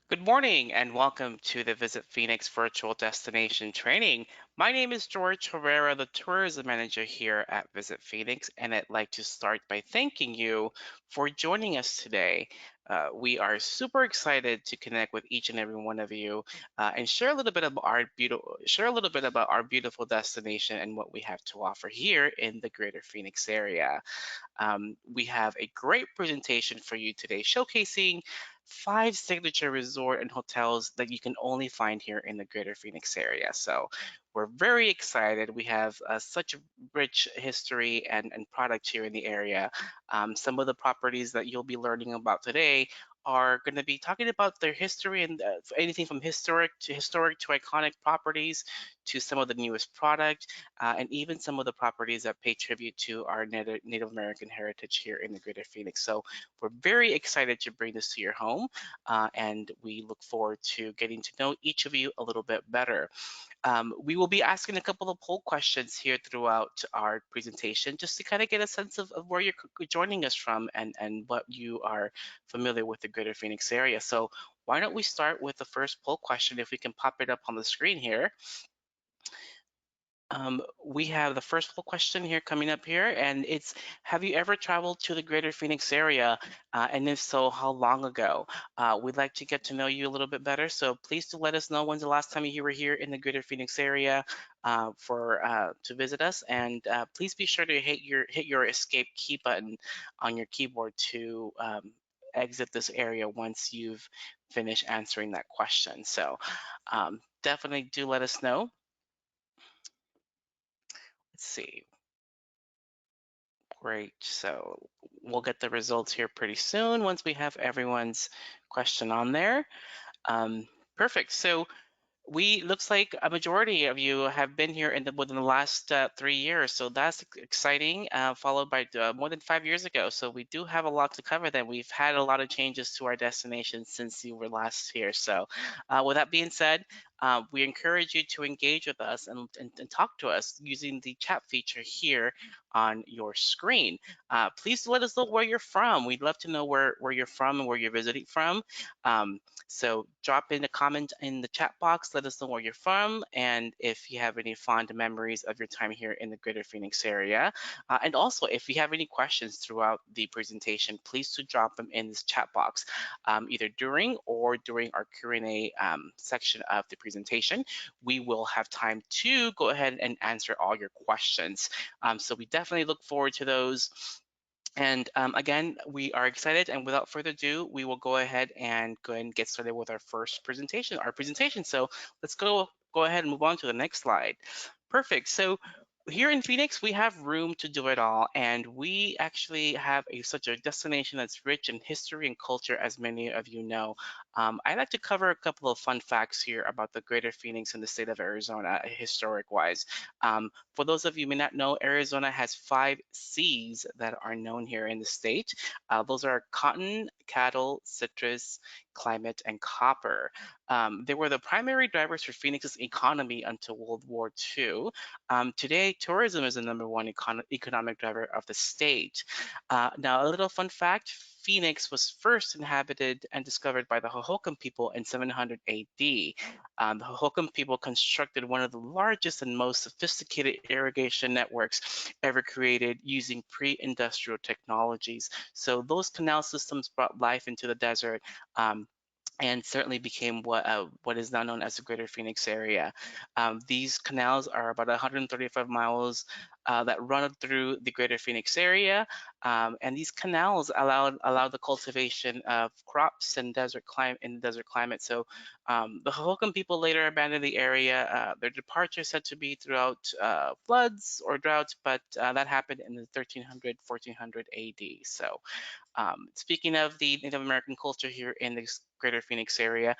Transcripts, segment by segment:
Good morning and welcome to the Visit Phoenix virtual destination training. My name is George Herrera, the tourism manager here at Visit Phoenix, and I'd like to start by thanking you for joining us today. We are super excited to connect with each and every one of you and share a little bit about our beautiful destination and what we have to offer here in the Greater Phoenix area. We have a great presentation for you today showcasing five signature resort and hotels that you can only find here in the Greater Phoenix area. So we're very excited. We have such a rich history and product here in the area. Some of the properties that you'll be learning about today are going to be talking about their history and anything from historic to iconic properties to some of the newest product and even some of the properties that pay tribute to our Native American heritage here in the Greater Phoenix. So we're very excited to bring this to your home, and we look forward to getting to know each of you a little bit better. We will be asking a couple of poll questions here throughout our presentation just to kind of get a sense of where you're joining us from and what you are familiar with the Greater Phoenix area. So why don't we start with the first poll question if we can pop it up on the screen here. We have the first full question here coming up here, and it's, have you ever traveled to the Greater Phoenix area? And if so, how long ago? We'd like to get to know you a little bit better, so please do let us know when's the last time you were here in the Greater Phoenix area to visit us, and please be sure to hit your escape key button on your keyboard to exit this area once you've finished answering that question. So definitely do let us know. Let's see. Great. So we'll get the results here pretty soon once we have everyone's question on there. Um, Perfect. So we looks like a majority of you have been here within the last 3 years, so that's exciting. Followed by more than 5 years ago, so we do have a lot to cover. Then we've had a lot of changes to our destination since you were last here. So, with that being said, we encourage you to engage with us and talk to us using the chat feature here on your screen. Please let us know where you're from. We'd love to know where you're from and where you're visiting from. So drop in a comment in the chat box, let us know where you're from, and if you have any fond memories of your time here in the Greater Phoenix area. And also, if you have any questions throughout the presentation, please do drop them in this chat box, either during our Q&A section of the presentation. We will have time to go ahead and answer all your questions. So we definitely look forward to those. And again, we are excited, and without further ado, we will go ahead and get started with our first presentation, So let's go ahead and move on to the next slide. Perfect. So here in Phoenix, we have room to do it all, and we actually have such a destination that's rich in history and culture, as many of you know. I'd like to cover a couple of fun facts here about the Greater Phoenix and the state of Arizona, historic-wise. For those of you who may not know, Arizona has 5 Cs that are known here in the state. Those are cotton, cattle, citrus, climate, and copper. They were the primary drivers for Phoenix's economy until World War II. Today, tourism is the number 1 economic driver of the state. Now, a little fun fact, Phoenix was first inhabited and discovered by the Hohokam people in 700 AD. The Hohokam people constructed one of the largest and most sophisticated irrigation networks ever created using pre-industrial technologies. So those canal systems brought life into the desert. And certainly became what is now known as the Greater Phoenix area. These canals are about 135 miles that run through the Greater Phoenix area, and these canals allow the cultivation of crops and desert climate. So the Hohokam people later abandoned the area. Their departure is said to be throughout floods or droughts, but that happened in the 1300, 1400 AD. So speaking of the Native American culture here in the Greater Phoenix area,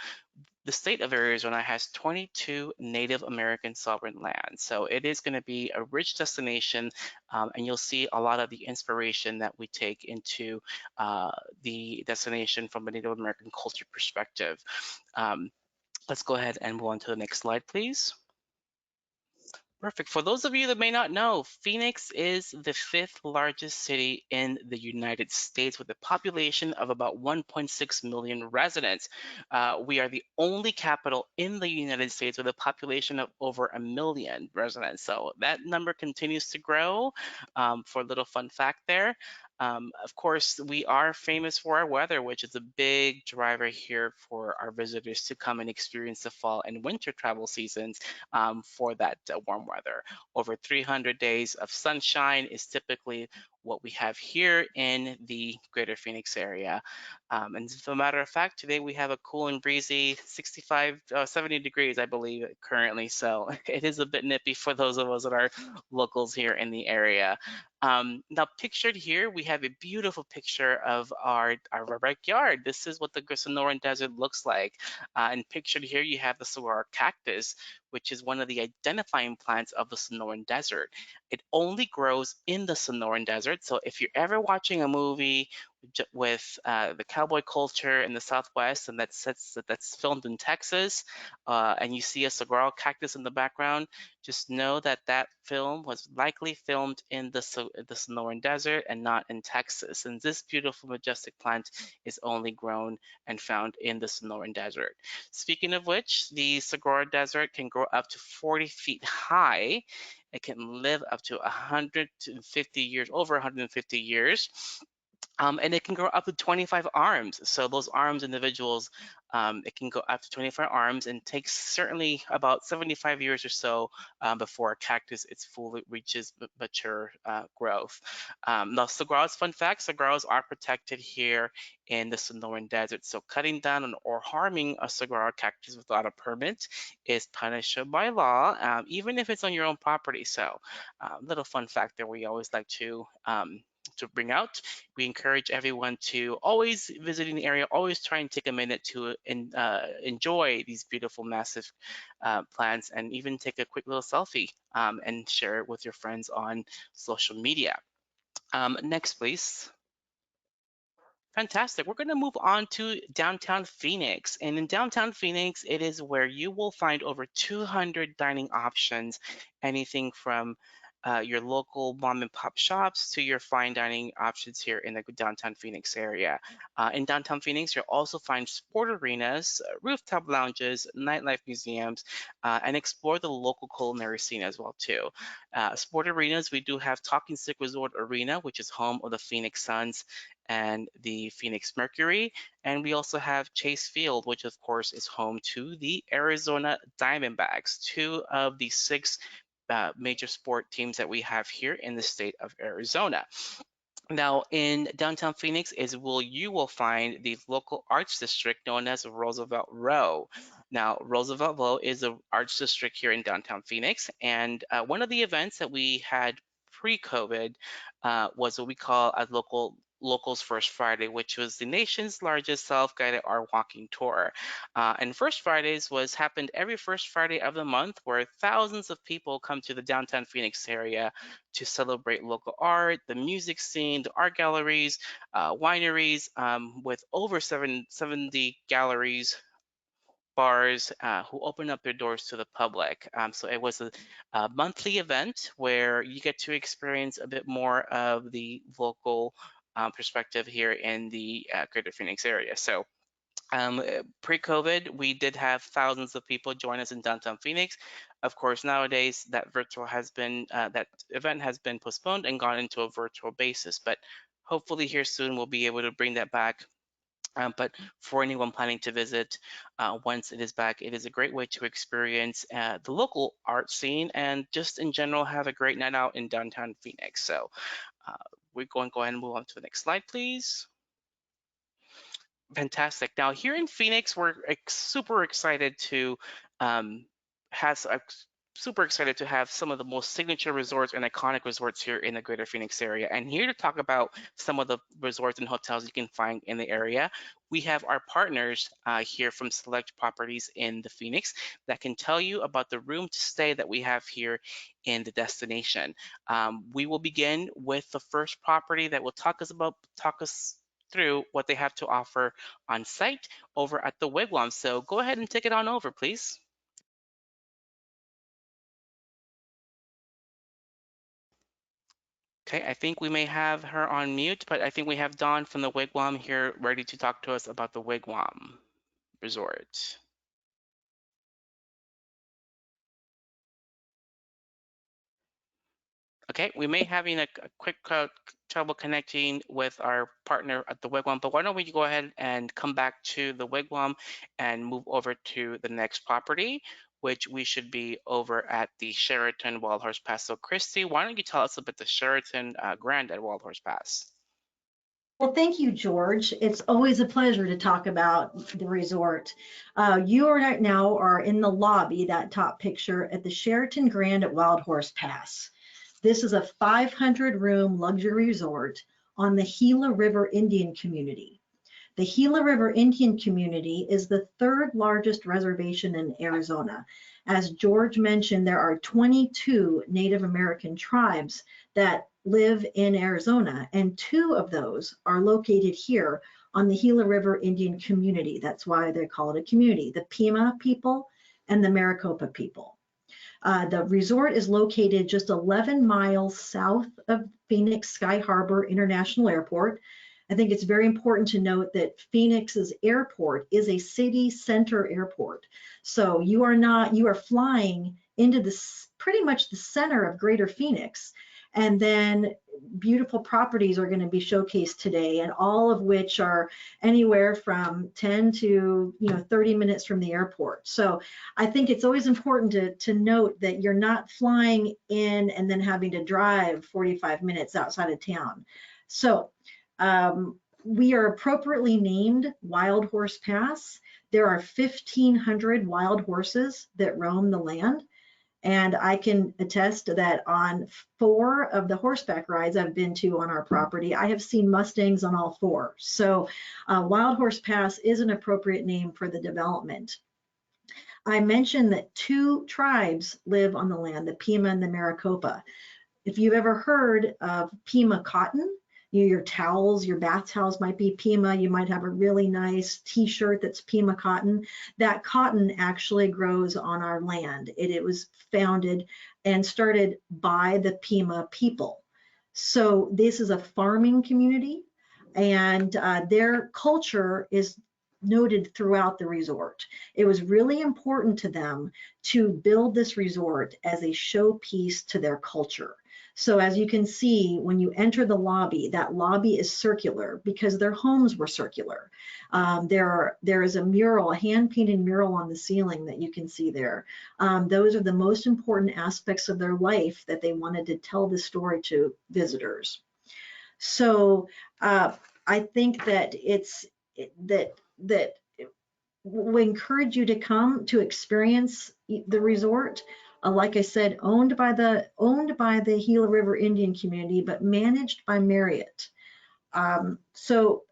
the state of Arizona has 22 Native American sovereign lands. So it is going to be a rich destination, and you'll see a lot of the inspiration that we take into the destination from a Native American culture perspective. Let's go ahead and move on to the next slide, please. Perfect. For those of you that may not know, Phoenix is the fifth largest city in the United States with a population of about 1.6 million residents. We are the only capital in the United States with a population of over a million residents. So that number continues to grow. For a little fun fact there. Of course, we are famous for our weather, which is a big driver here for our visitors to come and experience the fall and winter travel seasons for that warm weather. Over 300 days of sunshine is typically what we have here in the greater Phoenix area. And as a matter of fact, today we have a cool and breezy 65, 70 degrees, I believe, currently. So it is a bit nippy for those of us that are locals here in the area. Now, pictured here, we have a beautiful picture of our backyard. This is what the Sonoran Desert looks like. And pictured here, you have the saguaro cactus, which is one of the identifying plants of the Sonoran Desert. It only grows in the Sonoran Desert. So if you're ever watching a movie with the cowboy culture in the Southwest, and that's filmed in Texas, and you see a saguaro cactus in the background, just know that that film was likely filmed in the Sonoran Desert and not in Texas. And this beautiful, majestic plant is only grown and found in the Sonoran Desert. Speaking of which, the saguaro desert can grow up to 40 feet high. It can live up to 150 years, over 150 years. And it can grow up to 25 arms. So those arms individuals, it can go up to 25 arms and takes certainly about 75 years or so before a cactus it's fully reaches mature growth. Now, saguaros, fun fact, saguaros are protected here in the Sonoran Desert. So cutting down or harming a saguaro cactus without a permit is punishable by law, even if it's on your own property. So little fun fact that we always like to bring out. We encourage everyone to always visiting the area, always try and take a minute to enjoy these beautiful, massive plants, and even take a quick little selfie and share it with your friends on social media. Next, please. Fantastic. We're going to move on to downtown Phoenix. And in downtown Phoenix, it is where you will find over 200 dining options, anything from your local mom and pop shops to your fine dining options here in the downtown Phoenix area. In downtown Phoenix, you'll also find sport arenas, rooftop lounges, nightlife museums, and explore the local culinary scene as well too. Sport arenas, we do have Talking Stick Resort Arena, which is home of the Phoenix Suns and the Phoenix Mercury. And we also have Chase Field, which of course is home to the Arizona Diamondbacks, two of the six major sport teams that we have here in the state of Arizona. Now, in downtown Phoenix is where you will find the local arts district known as Roosevelt Row. Now, Roosevelt Row is an arts district here in downtown Phoenix, and one of the events that we had pre-COVID was what we call a Locals First Friday, which was the nation's largest self-guided art walking tour. And First Fridays was happened every first Friday of the month, where thousands of people come to the downtown Phoenix area to celebrate local art, the music scene, the art galleries, wineries, with over 70 galleries, bars who open up their doors to the public. So it was a monthly event where you get to experience a bit more of the local perspective here in the greater Phoenix area. So pre-COVID, we did have thousands of people join us in downtown Phoenix. Of course, nowadays that event has been postponed and gone into a virtual basis. But hopefully here soon we'll be able to bring that back. But for anyone planning to visit, once it is back, it is a great way to experience the local art scene and just in general have a great night out in downtown Phoenix. So uh, we're going to go ahead and move on to the next slide, please. Fantastic. Now, here in Phoenix, we're super excited to um, has super excited to have some of the most signature resorts and iconic resorts here in the greater Phoenix area. And here to talk about some of the resorts and hotels you can find in the area, we have our partners here from Select Properties in the Phoenix that can tell you about the room to stay that we have here in the destination. We will begin with the first property that will talk us through what they have to offer on site over at the Wigwam. So go ahead and take it on over, please. Okay, I think we may have her on mute, but I think we have Dawn from the Wigwam here ready to talk to us about the Wigwam Resort. Okay, we may having a quick trouble connecting with our partner at the Wigwam, but why don't we go ahead and come back to the Wigwam and move over to the next property, which we should be over at the Sheraton Wild Horse Pass. So Christy, why don't you tell us about the Sheraton Grand at Wild Horse Pass? Well, thank you, George. It's always a pleasure to talk about the resort. You right now are in the lobby, that top picture, at the Sheraton Grand at Wild Horse Pass. This is a 500-room luxury resort on the Gila River Indian Community. The Gila River Indian Community is the third largest reservation in Arizona. As George mentioned, there are 22 Native American tribes that live in Arizona, and 2 of those are located here on the Gila River Indian Community. That's why they call it a community, the Pima people and the Maricopa people. The resort is located just 11 miles south of Phoenix Sky Harbor International Airport. I think it's very important to note that Phoenix's airport is a city center airport. So you are flying into pretty much the center of Greater Phoenix. And then beautiful properties are going to be showcased today, and all of which are anywhere from 10 to 30 minutes from the airport. So I think it's always important to note that you're not flying in and then having to drive 45 minutes outside of town. So we are appropriately named Wild Horse Pass. There are 1,500 wild horses that roam the land. And I can attest that on 4 of the horseback rides I've been to on our property, I have seen Mustangs on all 4. So Wild Horse Pass is an appropriate name for the development. I mentioned that 2 tribes live on the land, the Pima and the Maricopa. If you've ever heard of Pima cotton, your towels, your bath towels might be Pima. You might have a really nice t-shirt that's Pima cotton. That cotton actually grows on our land. It was founded and started by the Pima people. So this is a farming community, and their culture is noted throughout the resort. It was really important to them to build this resort as a showpiece to their culture. So as you can see, when you enter the lobby, that lobby is circular because their homes were circular. There is a mural, a hand-painted mural on the ceiling that you can see there. Those are the most important aspects of their life that they wanted to tell the story to visitors. So I think that that we encourage you to come to experience the resort. Like I said, owned by the Gila River Indian Community, but managed by Marriott. So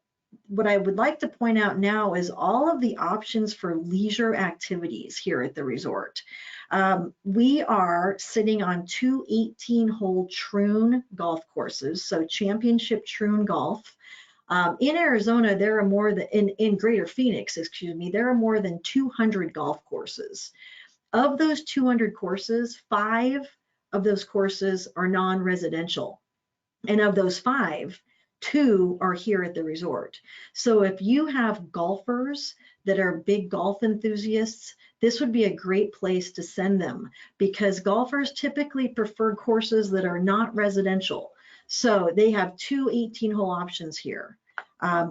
what I would like to point out now is all of the options for leisure activities here at the resort. We are sitting on 2 18-hole Troon golf courses, so championship Troon golf. In Arizona, there are more than, in Greater Phoenix, excuse me, there are more than 200 golf courses. Of those 200 courses, 5 of those courses are non-residential. And of those 5, 2 are here at the resort. So if you have golfers that are big golf enthusiasts, this would be a great place to send them, because golfers typically prefer courses that are not residential. So they have 2 18-hole options here.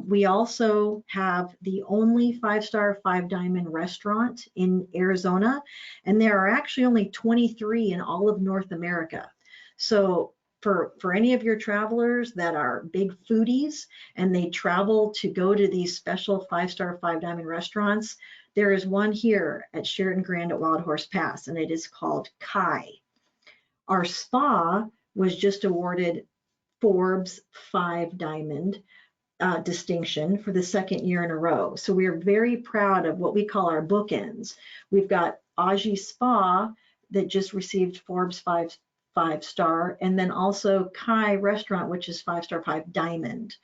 We also have the only 5-star 5-diamond restaurant in Arizona, and there are actually only 23 in all of North America. So for any of your travelers that are big foodies and they travel to go to these special 5-star 5-diamond restaurants, there is one here at Sheraton Grand at Wild Horse Pass, and it is called Kai. Our spa was just awarded Forbes 5-diamond distinction for the 2nd year in a row. So we are very proud of what we call our bookends. We've got Aji Spa that just received Forbes 5-star, and then also Kai Restaurant, which is 5-star 5-diamond.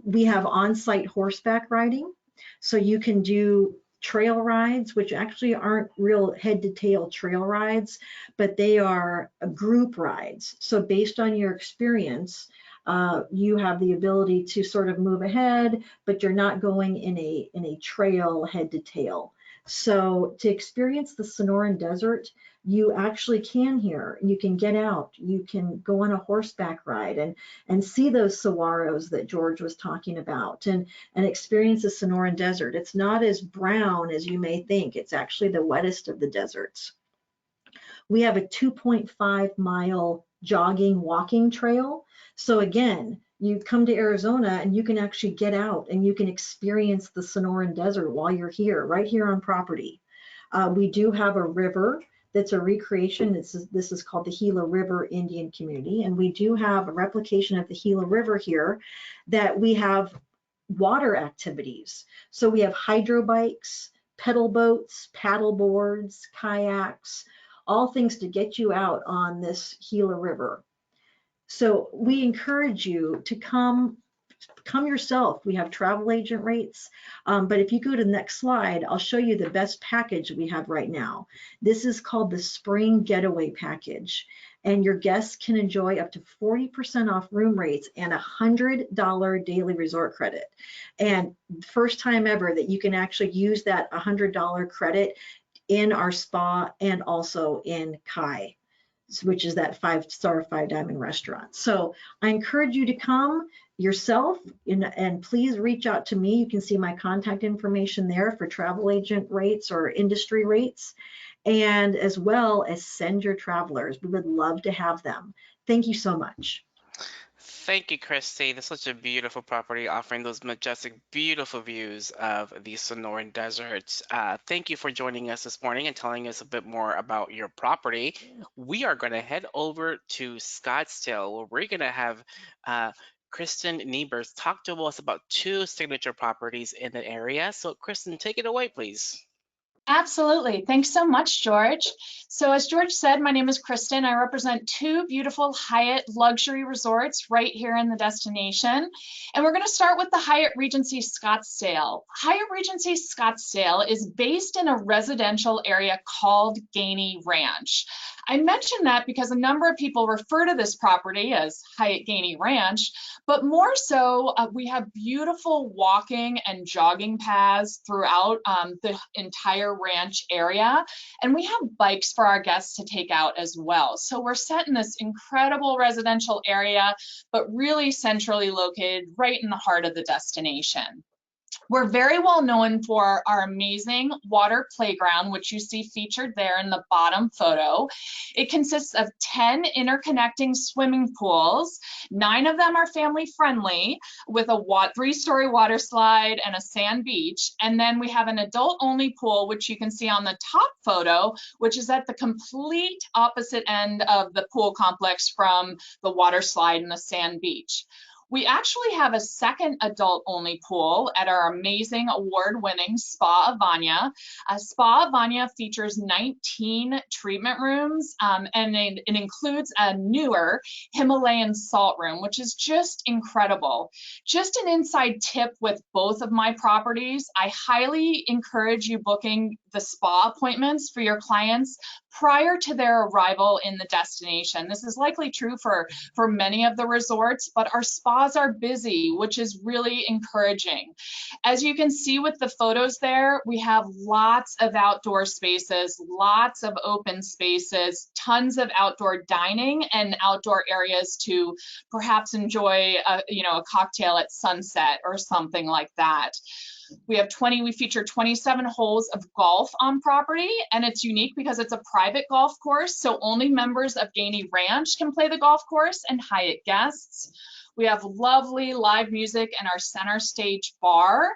We have on-site horseback riding, so you can do trail rides, which actually aren't real head to tail trail rides, but they are group rides. So based on your experience, you have the ability to sort of move ahead, but you're not going in a trail head to tail. So to experience the Sonoran Desert, you actually can here. You can get out. You can go on a horseback ride and see those saguaros that George was talking about, and experience the Sonoran Desert. It's not as brown as you may think. It's actually the wettest of the deserts. We have a 2.5-mile jogging walking trail. So again, you come to Arizona and you can actually get out and you can experience the Sonoran Desert while you're here, right here on property. We do have a river that's a recreation. This is called the Gila River Indian Community. And we do have a replication of the Gila River here that we have water activities. So we have hydro bikes, pedal boats, paddle boards, kayaks, all things to get you out on this Gila River. So we encourage you to come yourself. We have travel agent rates, but if you go to the next slide, I'll show you the best package we have right now. This is called the Spring Getaway Package, and your guests can enjoy up to 40% off room rates and $100 daily resort credit. And first time ever that you can actually use that $100 credit in our spa and also in Kai, which is that 5-star 5-diamond restaurant. So I encourage you to come yourself and please reach out to me. You can see my contact information there for travel agent rates or industry rates, and as well as send your travelers. We would love to have them. Thank you so much. Thank you, Christy. That's such a beautiful property offering those majestic, beautiful views of the Sonoran Deserts. Thank you for joining us this morning and telling us a bit more about your property. We are going to head over to Scottsdale, where we're going to have Kristen Niebers talk to us about two signature properties in the area. So, Kristen, take it away, please. Absolutely. Thanks so much, George. So as George said, my name is Kristen. I represent two beautiful Hyatt luxury resorts right here in the destination. And we're going to start with the Hyatt Regency Scottsdale. Hyatt Regency Scottsdale is based in a residential area called Gainey Ranch. I mention that because a number of people refer to this property as Hyatt Gainey Ranch, but more so, we have beautiful walking and jogging paths throughout the entire ranch area. And we have bikes for our guests to take out as well. So we're set in this incredible residential area, but really centrally located right in the heart of the destination. We're very well known for our amazing water playground, which you see featured there in the bottom photo. It consists of 10 interconnecting swimming pools. 9 of them are family friendly with a 3-story water slide and a sand beach. And then we have an adult only pool, which you can see on the top photo, which is at the complete opposite end of the pool complex from the water slide and the sand beach. We actually have a second adult-only pool at our amazing award-winning Spa Avanya. Spa Avanya features 19 treatment rooms, and it includes a newer Himalayan salt room, which is just incredible. Just an inside tip with both of my properties, I highly encourage you booking the spa appointments for your clients prior to their arrival in the destination. This is likely true for many of the resorts, but our spas are busy, which is really encouraging. As you can see with the photos there, we have lots of outdoor spaces, lots of open spaces, tons of outdoor dining and outdoor areas to perhaps enjoy a cocktail at sunset or something like that. We feature 27 holes of golf on property, and it's unique because it's a private golf course, so only members of Gainey Ranch can play the golf course and Hyatt guests. We have lovely live music and our center stage bar.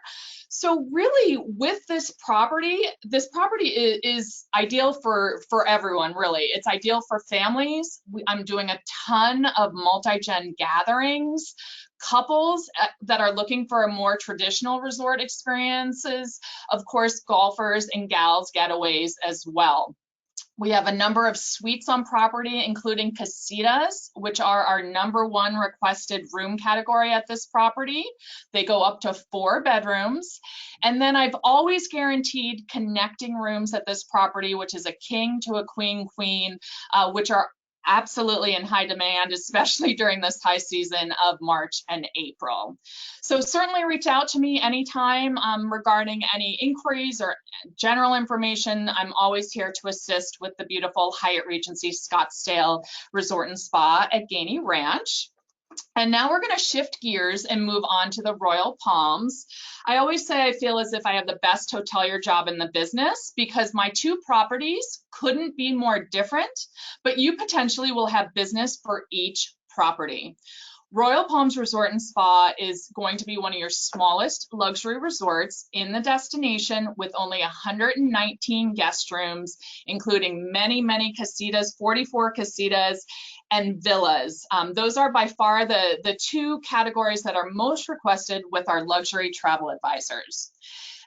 So really with this property is ideal for everyone, really. It's ideal for families. I'm doing a ton of multi-gen gatherings, couples that are looking for a more traditional resort experiences, of course, golfers and gals getaways as well. We have a number of suites on property, including casitas, which are our #1 requested room category at this property. They go up to 4 bedrooms. And then I've always guaranteed connecting rooms at this property, which is a king to a queen, which are absolutely in high demand, especially during this high season of March and April. So certainly reach out to me anytime regarding any inquiries or general information. I'm always here to assist with the beautiful Hyatt Regency Scottsdale Resort and Spa at Gainey Ranch. And now we're going to shift gears and move on to the Royal Palms. I always say I feel as if I have the best hotelier job in the business because my 2 properties couldn't be more different, but you potentially will have business for each property. Royal Palms Resort and Spa is going to be one of your smallest luxury resorts in the destination with only 119 guest rooms, including many, many casitas, 44 casitas, and villas. Those are by far the 2 categories that are most requested with our luxury travel advisors.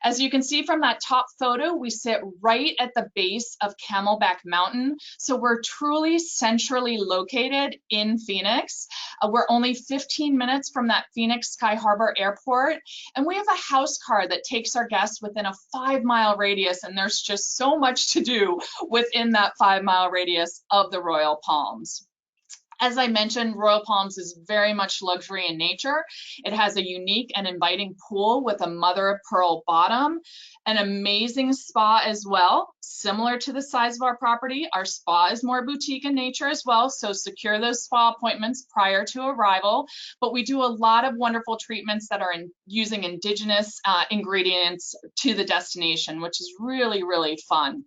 As you can see from that top photo, we sit right at the base of Camelback Mountain. So we're truly centrally located in Phoenix. We're only 15 minutes from that Phoenix Sky Harbor Airport. And we have a house car that takes our guests within a 5-mile radius. And there's just so much to do within that 5-mile radius of the Royal Palms. As I mentioned, Royal Palms is very much luxury in nature. It has a unique and inviting pool with a mother of pearl bottom, an amazing spa as well. Similar to the size of our property, our spa is more boutique in nature as well, so secure those spa appointments prior to arrival. But we do a lot of wonderful treatments that are using indigenous ingredients to the destination, which is really, really fun.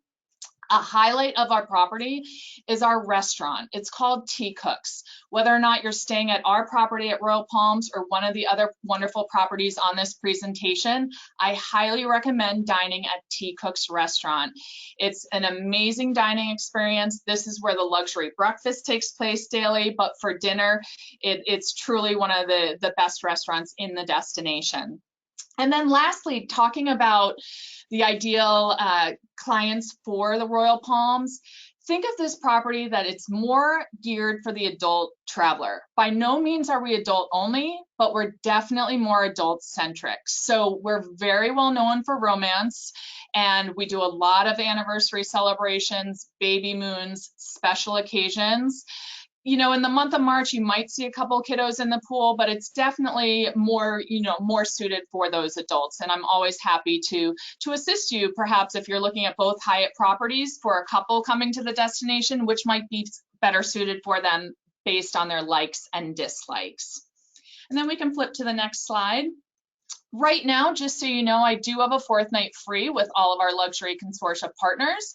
A highlight of our property is our restaurant. It's called Tea Cooks. Whether or not you're staying at our property at Royal Palms or one of the other wonderful properties on this presentation, I highly recommend dining at Tea Cooks restaurant. It's an amazing dining experience. This is where the luxury breakfast takes place daily, but for dinner, it's truly one of the best restaurants in the destination. And then lastly, talking about the ideal clients for the Royal Palms, think of this property that it's more geared for the adult traveler. By no means are we adult only, but we're definitely more adult centric. So we're very well known for romance, and we do a lot of anniversary celebrations, baby moons, special occasions. You know, in the month of March, you might see a couple kiddos in the pool, but it's definitely more, more suited for those adults. And I'm always happy to assist you, perhaps if you're looking at both Hyatt properties for a couple coming to the destination, which might be better suited for them based on their likes and dislikes. And then we can flip to the next slide. Right now, just so you know, I do have a 4th night free with all of our luxury consortia partners.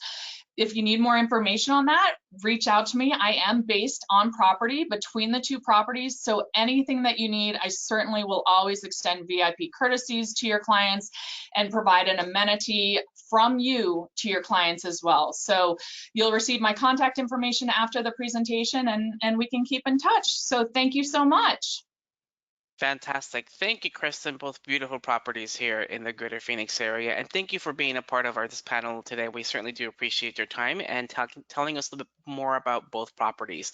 If you need more information on that, reach out to me. I am based on property between the 2 properties, so anything that you need, I certainly will always extend VIP courtesies to your clients and provide an amenity from you to your clients as well. So you'll receive my contact information after the presentation, and we can keep in touch. So thank you so much. Fantastic. Thank you, Kristen. Both beautiful properties here in the greater Phoenix area. And thank you for being a part of this panel today. We certainly do appreciate your time and telling us a little bit more about both properties.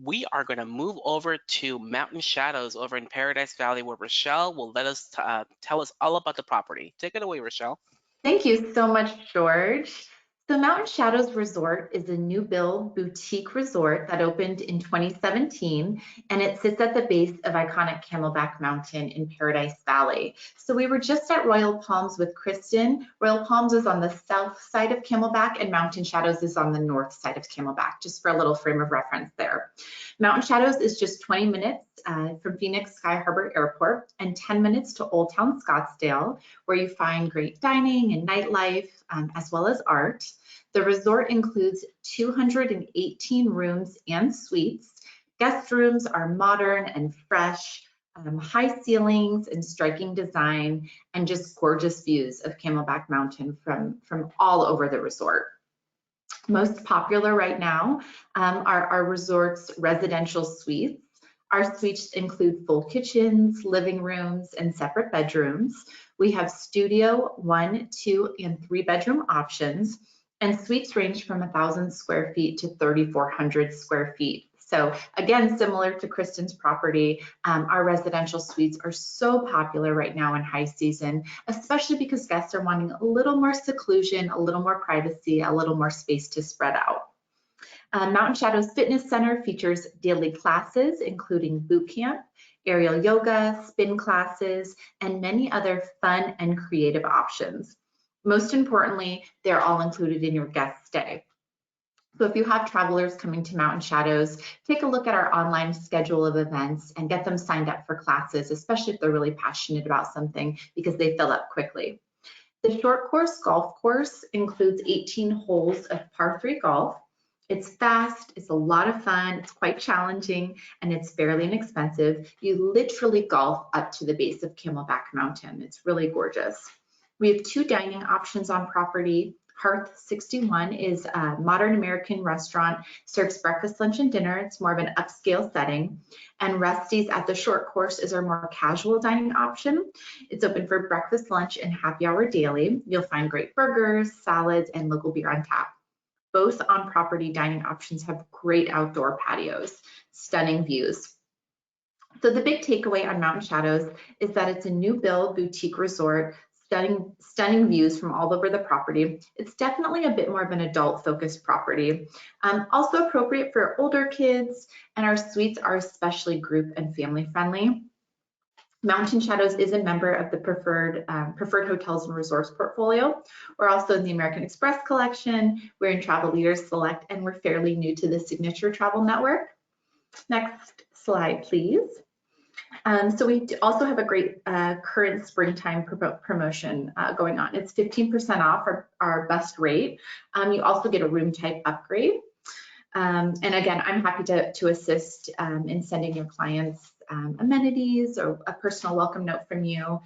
We are going to move over to Mountain Shadows over in Paradise Valley, where Rochelle will let us tell us all about the property. Take it away, Rochelle. Thank you so much, George. The Mountain Shadows Resort is a new build boutique resort that opened in 2017, and it sits at the base of iconic Camelback Mountain in Paradise Valley. So we were just at Royal Palms with Kristen. Royal Palms is on the south side of Camelback, and Mountain Shadows is on the north side of Camelback, just for a little frame of reference there. Mountain Shadows is just 20 minutes from Phoenix Sky Harbor Airport and 10 minutes to Old Town Scottsdale, where you find great dining and nightlife, as well as art. The resort includes 218 rooms and suites. Guest rooms are modern and fresh, high ceilings and striking design, and just gorgeous views of Camelback Mountain from all over the resort. Most popular right now are our resort's residential suites. Our suites include full kitchens, living rooms, and separate bedrooms. We have studio 1, 2, and 3 bedroom options. And suites range from 1,000 square feet to 3,400 square feet. So again, similar to Kristen's property, our residential suites are so popular right now in high season, especially because guests are wanting a little more seclusion, a little more privacy, a little more space to spread out. Mountain Shadows Fitness Center features daily classes, including boot camp, aerial yoga, spin classes, and many other fun and creative options. Most importantly, they're all included in your guest stay. So if you have travelers coming to Mountain Shadows, take a look at our online schedule of events and get them signed up for classes, especially if they're really passionate about something, because they fill up quickly. The short course golf course includes 18 holes of par 3 golf. It's fast, it's a lot of fun, it's quite challenging, and it's fairly inexpensive. You literally golf up to the base of Camelback Mountain. It's really gorgeous. We have 2 dining options on property. Hearth 61 is a modern American restaurant, serves breakfast, lunch, and dinner. It's more of an upscale setting. And Rusty's at the short course is our more casual dining option. It's open for breakfast, lunch, and happy hour daily. You'll find great burgers, salads, and local beer on tap. Both on-property dining options have great outdoor patios, stunning views. So the big takeaway on Mountain Shadows is that it's a new build boutique resort, stunning views from all over the property. It's definitely a bit more of an adult-focused property, also appropriate for older kids, and our suites are especially group and family friendly. Mountain Shadows is a member of the preferred hotels and resorts portfolio. We're also in the American Express collection. We're in Travel Leaders Select, and we're fairly new to the Signature Travel Network. Next slide, please. So we also have a great current springtime promotion going on. It's 15% off our best rate. You also get a room type upgrade. And again, I'm happy to assist in sending your clients amenities or a personal welcome note from you.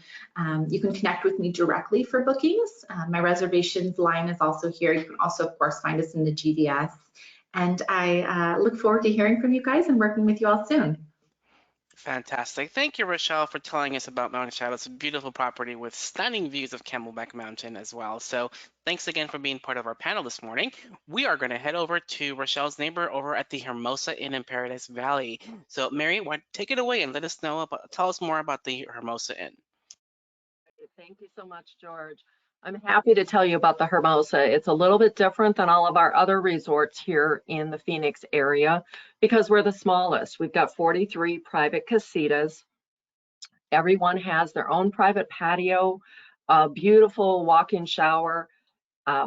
You can connect with me directly for bookings. My reservations line is also here. You can also, of course, find us in the GDS. And I look forward to hearing from you guys and working with you all soon. Fantastic. Thank you, Rochelle, for telling us about Mountain Shadows, a beautiful property with stunning views of Camelback Mountain as well. So thanks again for being part of our panel this morning. We are going to head over to Rochelle's neighbor over at the Hermosa Inn in Paradise Valley. So Mary, take it away and tell us more about the Hermosa Inn. Thank you so much, George. I'm happy to tell you about the Hermosa. It's a little bit different than all of our other resorts here in the Phoenix area because we're the smallest. We've got 43 private casitas. Everyone has their own private patio, a beautiful walk-in shower,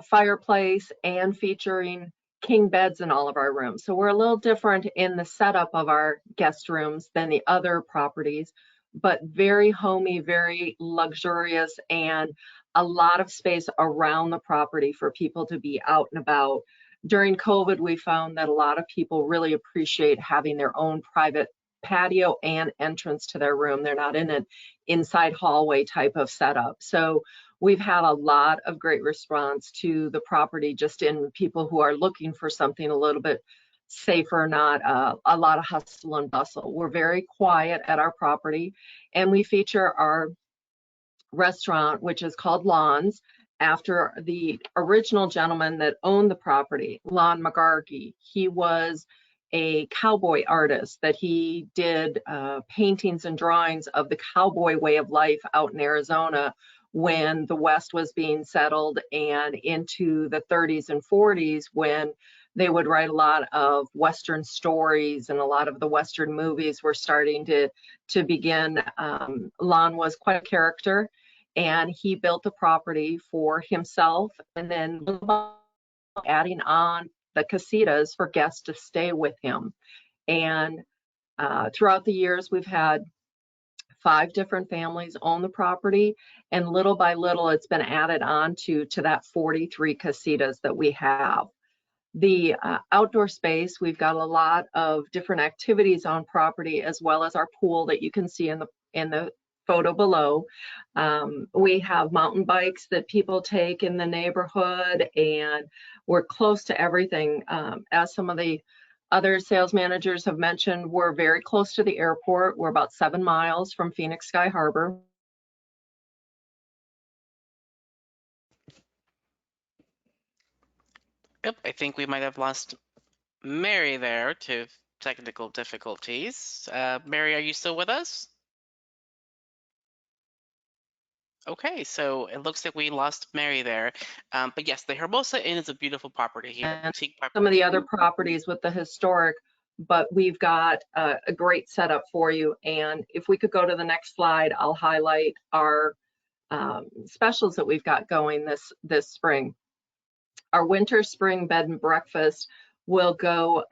fireplace, and featuring king beds in all of our rooms. So we're a little different in the setup of our guest rooms than the other properties, but very homey, very luxurious, and a lot of space around the property for people to be out and about. During COVID, we found that a lot of people really appreciate having their own private patio and entrance to their room. They're not in an inside hallway type of setup. So we've had a lot of great response to the property, just in people who are looking for something a little bit safer, not a lot of hustle and bustle. We're very quiet at our property, and we feature our restaurant, which is called Lon's, after the original gentleman that owned the property, Lon McGargy. He was a cowboy artist that he did paintings and drawings of the cowboy way of life out in Arizona when the West was being settled, and into the 30s and 40s when they would write a lot of Western stories, and a lot of the Western movies were starting to begin. Lon was quite a character, and he built the property for himself, and then adding on the casitas for guests to stay with him. And throughout the years, we've had 5 different families own the property, and little by little, it's been added on to that 43 casitas that we have. The outdoor space, we've got a lot of different activities on property, as well as our pool that you can see in the photo below. We have mountain bikes that people take in the neighborhood, and we're close to everything. As some of the other sales managers have mentioned, we're very close to the airport. We're about 7 miles from Phoenix Sky Harbor. Yep, I think we might have lost Mary there to technical difficulties. Mary, are you still with us? Okay, so it looks like we lost Mary there. But yes, the Hermosa Inn is a beautiful property here, And boutique some of the property. other properties with the historic, but we've got a great setup for you. And if we could go to the next slide, I'll highlight our specials that we've got going this spring. Our winter spring bed and breakfast will go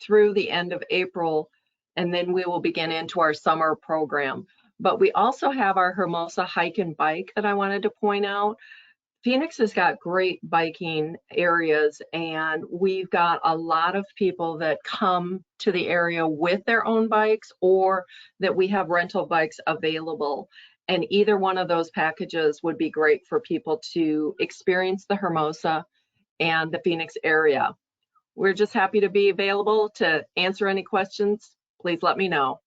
through the end of April, and then we will begin into our summer program. But we also have our Hermosa hike and bike that I wanted to point out. Phoenix has got great biking areas, and we've got a lot of people that come to the area with their own bikes, or that we have rental bikes available. And either one of those packages would be great for people to experience the Hermosa and the Phoenix area. We're just happy to be available to answer any questions. Please let me know.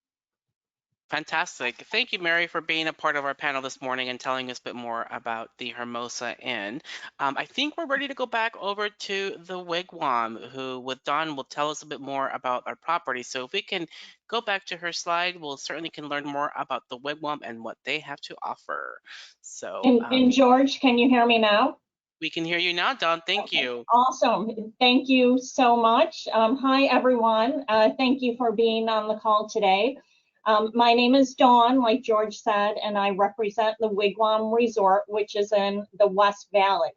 Fantastic. Thank you, Mary, for being a part of our panel this morning and telling us a bit more about the Hermosa Inn. I think we're ready to go back over to the Wigwam, who with Dawn will tell us a bit more about our property. So if we can go back to her slide, we'll certainly can learn more about the Wigwam and what they have to offer. So And George, can you hear me now? we can hear you now, Dawn. Thank Okay, you. awesome. Thank you so much. Hi, everyone. Thank you for being on the call today. My name is Dawn, like George said, and I represent the Wigwam Resort, which is in the West Valley.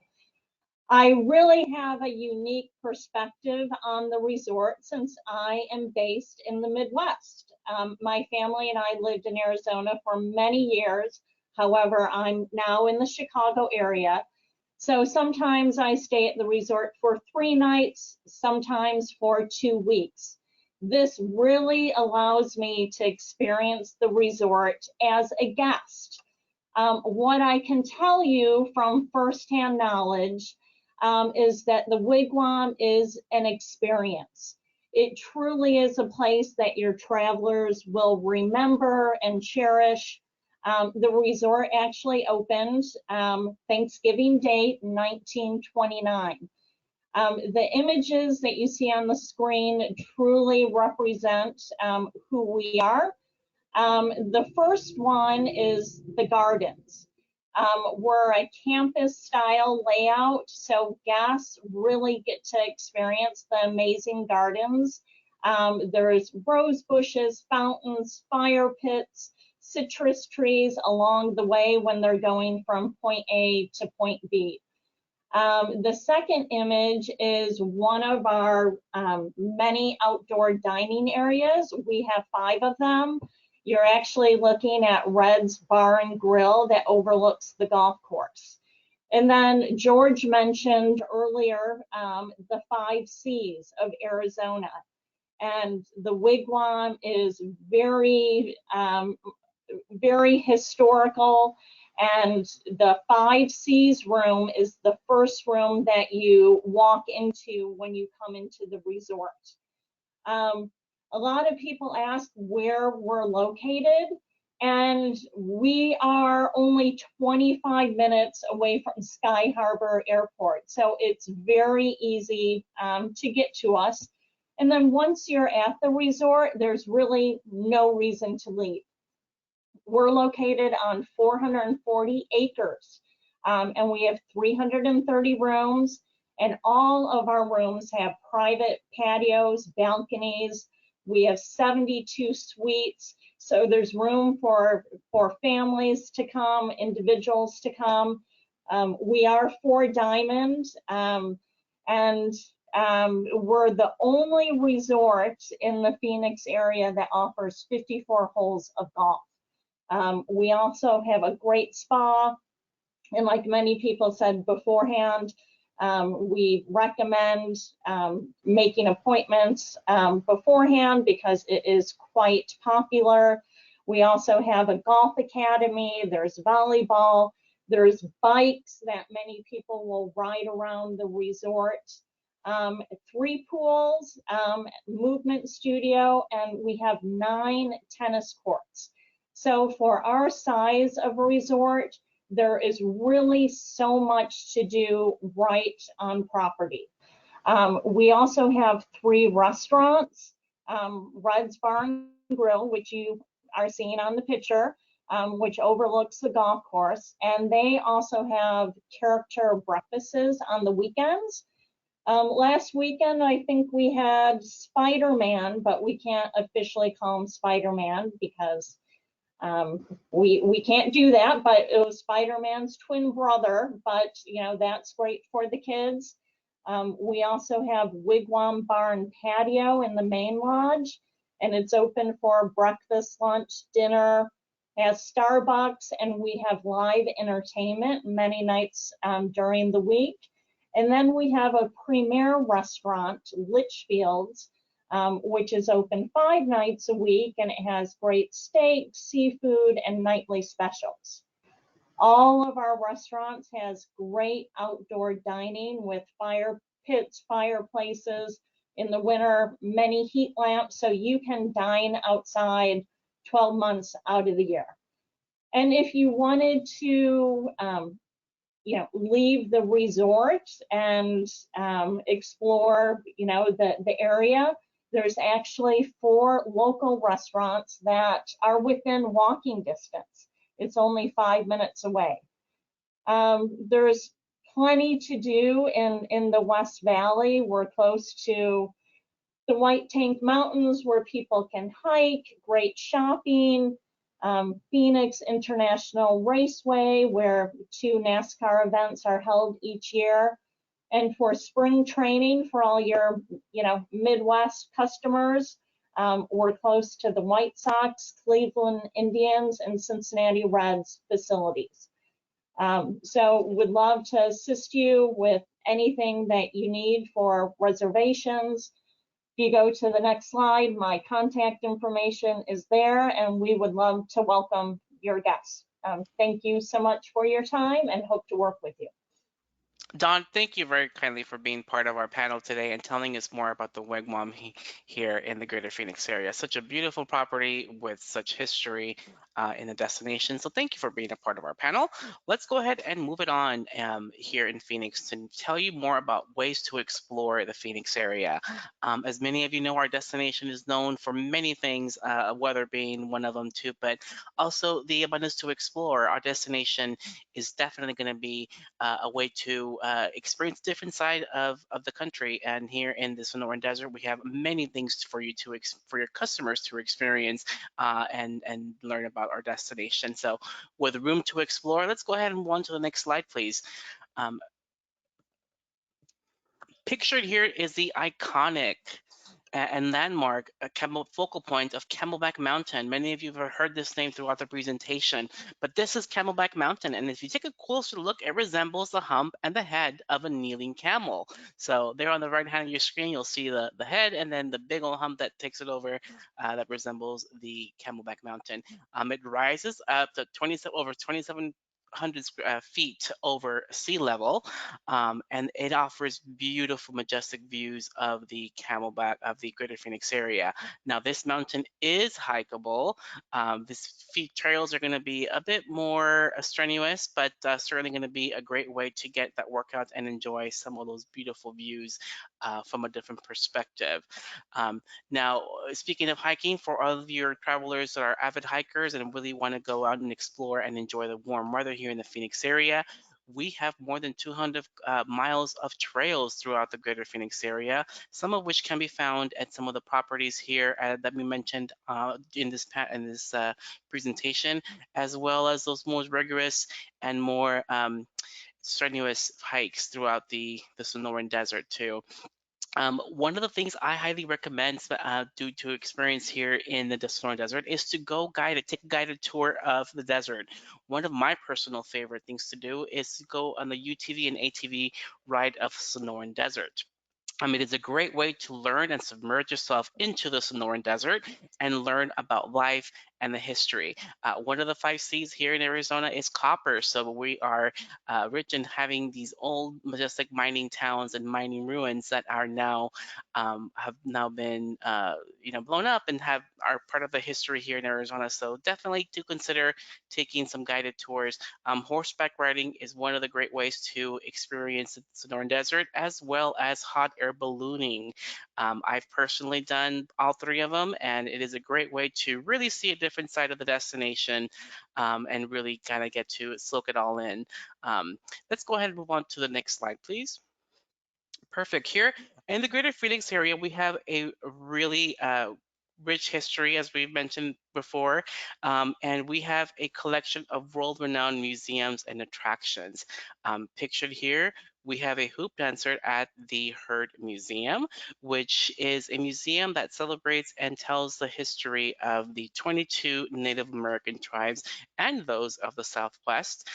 I really have a unique perspective on the resort since I am based in the Midwest. My family and I lived in Arizona for many years. However, I'm now in the Chicago area. So sometimes I stay at the resort for 3 nights, sometimes for 2 weeks. This really allows me to experience the resort as a guest. What I can tell you from firsthand knowledge is that the Wigwam is an experience. It truly is a place that your travelers will remember and cherish. The resort actually opened Thanksgiving Day 1929. The images that you see on the screen truly represent who we are. The first one is the gardens. We're a campus style layout, so guests really get to experience the amazing gardens. There's rose bushes, fountains, fire pits, citrus trees along the way when they're going from point A to point B. The second image is one of our many outdoor dining areas. We have 5 of them. You're actually looking at Red's Bar and Grill that overlooks the golf course. And then George mentioned earlier the 5 C's of Arizona. And the Wigwam is very, very historical. And the 5 C's room is the first room that you walk into when you come into the resort. A lot of people ask where we're located, and we are only 25 minutes away from Sky Harbor Airport. So it's very easy to get to us. And then once you're at the resort, there's really no reason to leave. We're located on 440 acres, and we have 330 rooms, and all of our rooms have private patios, balconies. We have 72 suites, so there's room for families to come, individuals to come. We are 4 Diamond, and we're the only resort in the Phoenix area that offers 54 holes of golf. We also have a great spa, and like many people said beforehand, we recommend making appointments beforehand because it is quite popular. We also have a golf academy, there's volleyball, there's bikes that many people will ride around the resort. 3 pools, movement studio, and we have 9 tennis courts. So for our size of a resort, there is really so much to do right on property. We also have 3 restaurants, Red's Bar and Grill, which you are seeing on the picture, which overlooks the golf course. And they also have character breakfasts on the weekends. Last weekend, I think we had Spider-Man, but we can't officially call him Spider-Man because we can't do that, but it was Spider-Man's twin brother, but you know, that's great for the kids. We also have Wigwam Bar and Patio in the main lodge, and it's open for breakfast, lunch, dinner, has Starbucks, and we have live entertainment many nights during the week. And then we have a premier restaurant, Litchfield's, which is open 5 nights a week, and it has great steak, seafood, and nightly specials. All of our restaurants has great outdoor dining with fire pits, fireplaces. In the winter, many heat lamps, so you can dine outside 12 months out of the year. And if you wanted to, leave the resort and explore, the area, there's actually 4 local restaurants that are within walking distance. It's only 5 minutes away. There's plenty to do in the West Valley. We're close to the White Tank Mountains where people can hike, great shopping, Phoenix International Raceway where 2 NASCAR events are held each year. And for spring training for all your, Midwest customers, we're close to the White Sox, Cleveland Indians, and Cincinnati Reds facilities. So would love to assist you with anything that you need for reservations. If you go to the next slide, my contact information is there, and we would love to welcome your guests. Thank you so much for your time and hope to work with you. Don, thank you very kindly for being part of our panel today and telling us more about the Wigwam here in the greater Phoenix area. Such a beautiful property with such history in the destination. So thank you for being a part of our panel. Let's go ahead and move it on here in Phoenix to tell you more about ways to explore the Phoenix area. As many of you know, our destination is known for many things, weather being one of them too, but also the abundance to explore. Our destination is definitely going to be a way to experience different side of the country. And here in the Sonoran Desert, we have many things for you to for your customers to experience and learn about our destination. So with room to explore, let's go ahead and move on to the next slide, please. Pictured here is the iconic and landmark focal point of Camelback Mountain. Many of you have heard this name throughout the presentation, but this is Camelback Mountain. And if you take a closer look, it resembles the hump and the head of a kneeling camel. So there on the right hand of your screen, you'll see the head and then the big old hump that takes it over that resembles the Camelback Mountain. It rises up to over 2,700 feet over sea level, and it offers beautiful, majestic views of the Camelback of the greater Phoenix area. Now, this mountain is hikeable. These feet trails are going to be a bit more strenuous, but certainly going to be a great way to get that workout and enjoy some of those beautiful views from a different perspective. Now, speaking of hiking, for all of your travelers that are avid hikers and really want to go out and explore and enjoy the warm weather here in the Phoenix area, we have more than 200 miles of trails throughout the greater Phoenix area, some of which can be found at some of the properties here that we mentioned in this presentation, as well as those more rigorous and more strenuous hikes throughout the Sonoran Desert too. One of the things I highly recommend due to experience here in the Sonoran Desert is to take a guided tour of the desert. One of my personal favorite things to do is to go on the UTV and ATV ride of Sonoran Desert. It is a great way to learn and submerge yourself into the Sonoran Desert and learn about life and the history. One of the 5 Cs here in Arizona is copper, so we are rich in having these old majestic mining towns and mining ruins that are now have now been blown up and are part of the history here in Arizona. So definitely to consider taking some guided tours. Horseback riding is one of the great ways to experience the Sonoran Desert, as well as hot air ballooning. I've personally done all 3 of them, and it is a great way to really see a different side of the destination and really kind of get to soak it all in. Let's go ahead and move on to the next slide, please. Perfect. Here in the greater Phoenix area, we have a really rich history, as we've mentioned before, and we have a collection of world-renowned museums and attractions. Pictured here, we have a hoop dancer at the Heard Museum, which is a museum that celebrates and tells the history of the 22 Native American tribes and those of the Southwest.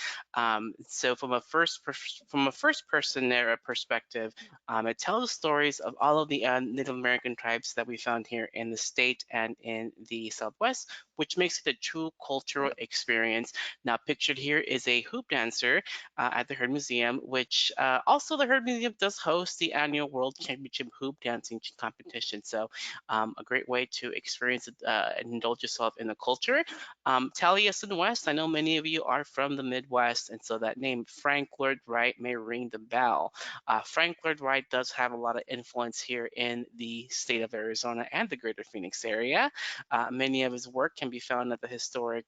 So from a first-person narrative perspective, it tells stories of all of the Native American tribes that we found here in the state and in the Southwest, which makes it a true cultural experience. Now, pictured here is a hoop dancer at the Heard Museum, which also the Heard Museum does host the annual World Championship Hoop Dancing Competition. So a great way to experience and indulge yourself in the culture. Taliesin West, I know many of you are from the Midwest, and so that name, Frank Lloyd Wright, may ring the bell. Frank Lloyd Wright does have a lot of influence here in the state of Arizona and the greater Phoenix area. Many of his work can be found at the historic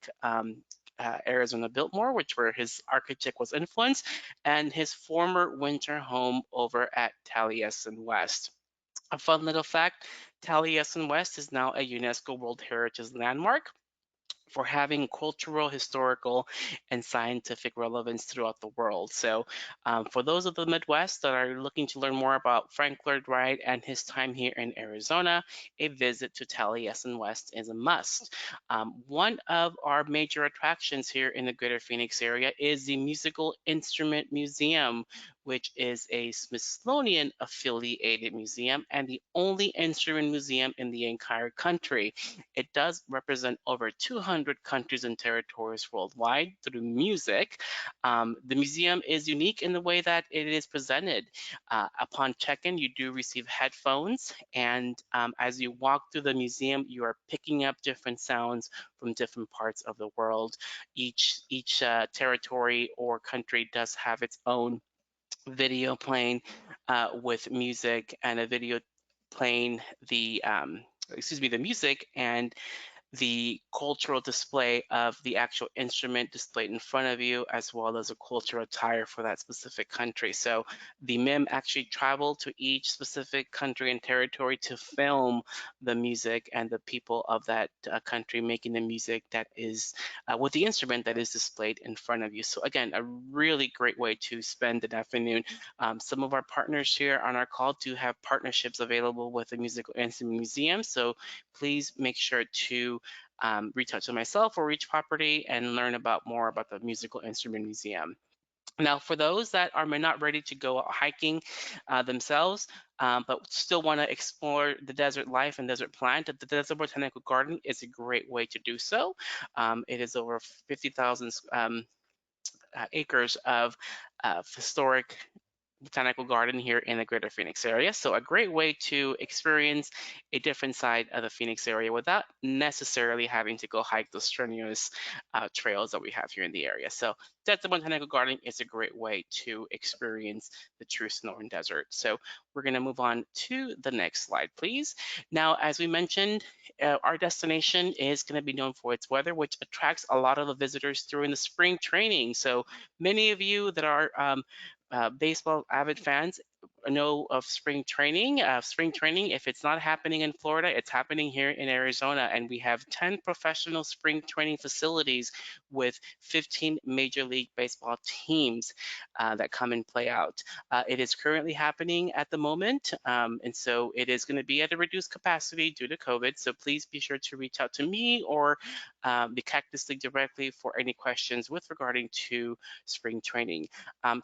Arizona Biltmore, where his architect was influenced, and his former winter home over at Taliesin West. A fun little fact, Taliesin West is now a UNESCO World Heritage Landmark for having cultural, historical, and scientific relevance throughout the world. So, for those of the Midwest that are looking to learn more about Frank Lloyd Wright and his time here in Arizona, a visit to Taliesin West is a must. One of our major attractions here in the greater Phoenix area is the Musical Instrument Museum, which is a Smithsonian affiliated museum and the only instrument museum in the entire country. It does represent over 200 countries and territories worldwide through music. The museum is unique in the way that it is presented. Upon check-in, you do receive headphones, and as you walk through the museum, you are picking up different sounds from different parts of the world. Each territory or country does have its own video playing with music, and a video playing the the music and the cultural display of the actual instrument displayed in front of you, as well as a cultural attire for that specific country. So the MIM actually traveled to each specific country and territory to film the music and the people of that country making the music that is with the instrument that is displayed in front of you. So again, a really great way to spend an afternoon. Some of our partners here on our call do have partnerships available with the Musical Instrument Museum. So please make sure to reach out to myself or Reach Property and learn more about the Musical Instrument Museum. Now, for those that are not ready to go out hiking themselves, but still want to explore the desert life and desert plant, the Desert Botanical Garden is a great way to do so. It is over 50,000 acres of historic botanical garden here in the greater Phoenix area. So a great way to experience a different side of the Phoenix area without necessarily having to go hike the strenuous trails that we have here in the area. So Desert Botanical Garden is a great way to experience the true Sonoran Desert. So we're going to move on to the next slide, please. Now, as we mentioned, our destination is going to be known for its weather, which attracts a lot of the visitors during the spring training. So many of you that are baseball avid fans know of spring training. Spring training, if it's not happening in Florida, it's happening here in Arizona, and we have 10 professional spring training facilities with 15 Major League Baseball teams that come and play out. It is currently happening at the moment, and so it is going to be at a reduced capacity due to COVID, so please be sure to reach out to me or the Cactus League directly for any questions with regarding to spring training.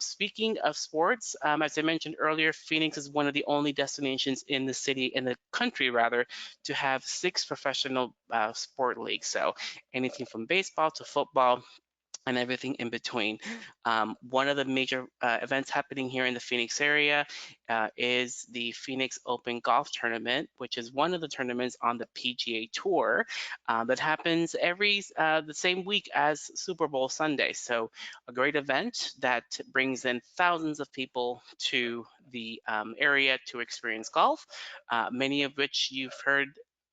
Speaking of sports, as I mentioned earlier, Phoenix is one of the only destinations in the country rather, to have 6 professional sport leagues. So anything from baseball to football and everything in between. One of the major events happening here in the Phoenix area is the Phoenix Open Golf Tournament, which is one of the tournaments on the PGA Tour that happens the same week as Super Bowl Sunday. So a great event that brings in thousands of people to the area to experience golf, many of which you've heard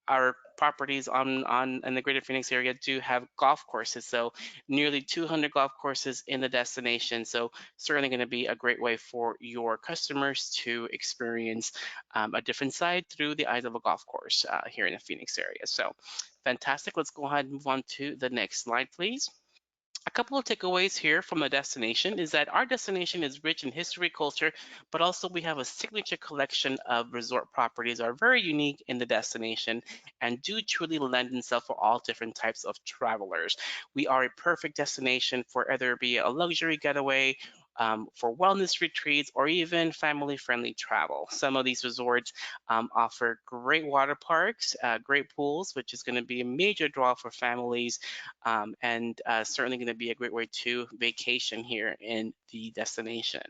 our properties in the greater Phoenix area do have golf courses. So nearly 200 golf courses in the destination. So certainly going to be a great way for your customers to experience a different side through the eyes of a golf course here in the Phoenix area. So fantastic. Let's go ahead and move on to the next slide, please. A couple of takeaways here from the destination is that our destination is rich in history, culture, but also we have a signature collection of resort properties that are very unique in the destination and do truly lend themselves for all different types of travelers. We are a perfect destination for whether it be a luxury getaway, for wellness retreats, or even family-friendly travel. Some of these resorts offer great water parks, great pools, which is going to be a major draw for families, and certainly going to be a great way to vacation here in the destination.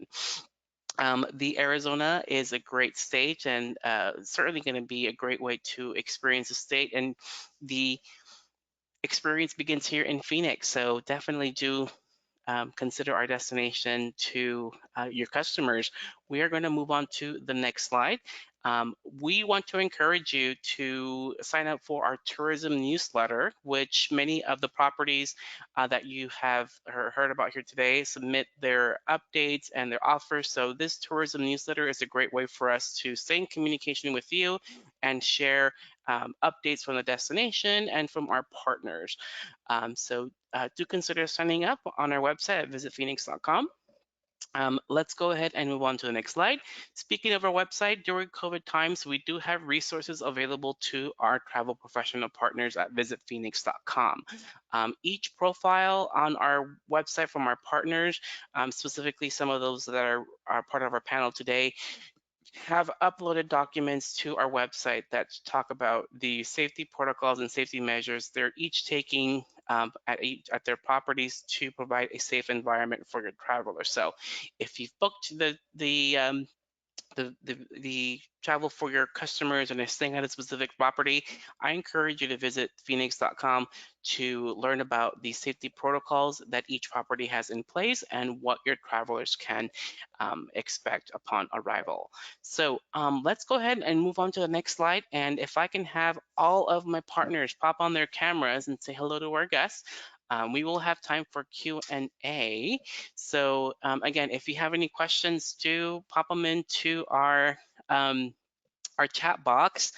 The Arizona is a great state and certainly going to be a great way to experience the state, and the experience begins here in Phoenix. So definitely do consider our destination to your customers. We are going to move on to the next slide. We want to encourage you to sign up for our tourism newsletter, which many of the properties that you have heard about here today submit their updates and their offers. So this tourism newsletter is a great way for us to stay in communication with you and share updates from the destination and from our partners. So do consider signing up on our website at visitphoenix.com. Let's go ahead and move on to the next slide. Speaking of our website, during COVID times, we do have resources available to our travel professional partners at visitphoenix.com. Each profile on our website from our partners, specifically some of those that are part of our panel today, have uploaded documents to our website that talk about the safety protocols and safety measures they're each taking at their properties to provide a safe environment for your travelers. So if you've booked the travel for your customers and are staying at a specific property, I encourage you to visit phoenix.com to learn about the safety protocols that each property has in place and what your travelers can expect upon arrival. So let's go ahead and move on to the next slide. And if I can have all of my partners pop on their cameras and say hello to our guests, we will have time for Q&A. So again, if you have any questions, do pop them into our chat box.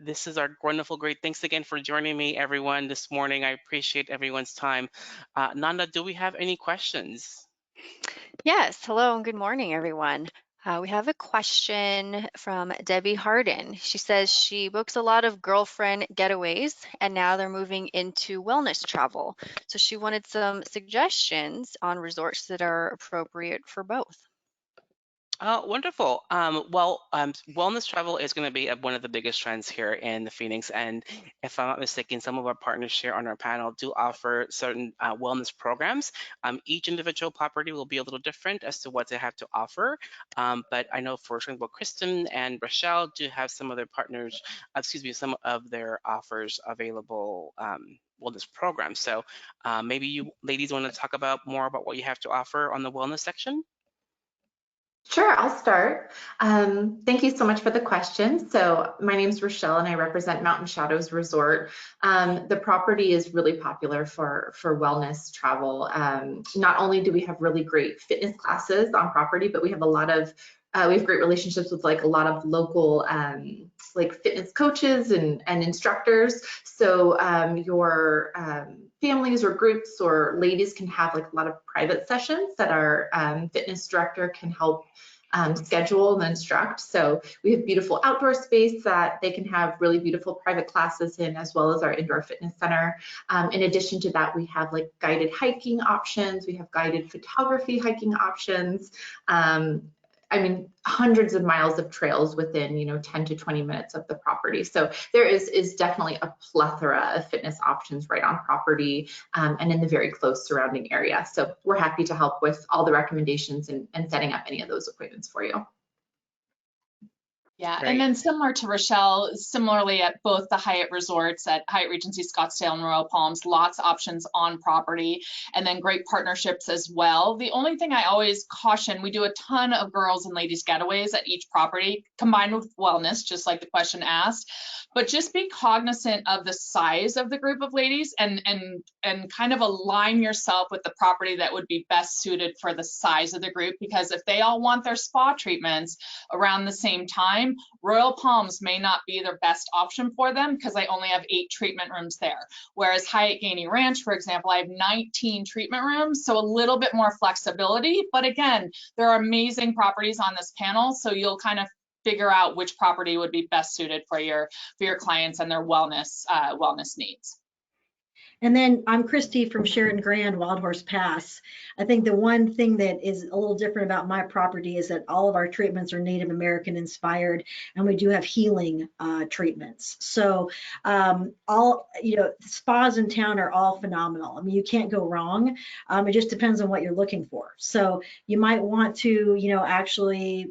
This is our wonderful, great. Thanks again for joining me, everyone, this morning. I appreciate everyone's time. Nanda, do we have any questions? Yes, hello and good morning, everyone. We have a question from Debbie Harden. She says she books a lot of girlfriend getaways and now they're moving into wellness travel. So she wanted some suggestions on resorts that are appropriate for both. Oh, wonderful. Wellness travel is going to be one of the biggest trends here in the Phoenix. And if I'm not mistaken, some of our partners here on our panel do offer certain wellness programs. Each individual property will be a little different as to what they have to offer. But I know, for example, Kristen and Rochelle do have some of their partners, some of their offers available wellness programs. So maybe you ladies want to talk about more about what you have to offer on the wellness section? Sure, I'll start. Thank you so much for the question. So my name is Rochelle and I represent Mountain Shadows Resort. The property is really popular for wellness travel. Not only do we have really great fitness classes on property, but we have we have great relationships with a lot of local fitness coaches and instructors. So your families or groups or ladies can have a lot of private sessions that our fitness director can help schedule and instruct. So we have beautiful outdoor space that they can have really beautiful private classes in, as well as our indoor fitness center. In addition to that, we have guided hiking options. We have guided photography hiking options. I mean, hundreds of miles of trails within, 10 to 20 minutes of the property. So there is definitely a plethora of fitness options right on property and in the very close surrounding area. So we're happy to help with all the recommendations and setting up any of those appointments for you. Yeah, and Great. then similar to Rochelle, similarly at both the Hyatt resorts at Hyatt Regency Scottsdale and Royal Palms, lots of options on property, and then great partnerships as well. The only thing I always caution, we do a ton of girls and ladies getaways at each property combined with wellness, just like the question asked, but just be cognizant of the size of the group of ladies and kind of align yourself with the property that would be best suited for the size of the group, because if they all want their spa treatments around the same time, Royal Palms may not be their best option for them because I only have 8 treatment rooms there. Whereas Hyatt Gainey Ranch, for example, I have 19 treatment rooms, so a little bit more flexibility. But again, there are amazing properties on this panel, so you'll kind of figure out which property would be best suited for your clients and their wellness needs. And then I'm Christy from Sheraton Grand Wild Horse Pass. I think the one thing that is a little different about my property is that all of our treatments are Native American inspired, and we do have healing treatments. So all, spas in town are all phenomenal. I mean, you can't go wrong. It just depends on what you're looking for. So you might want to, actually,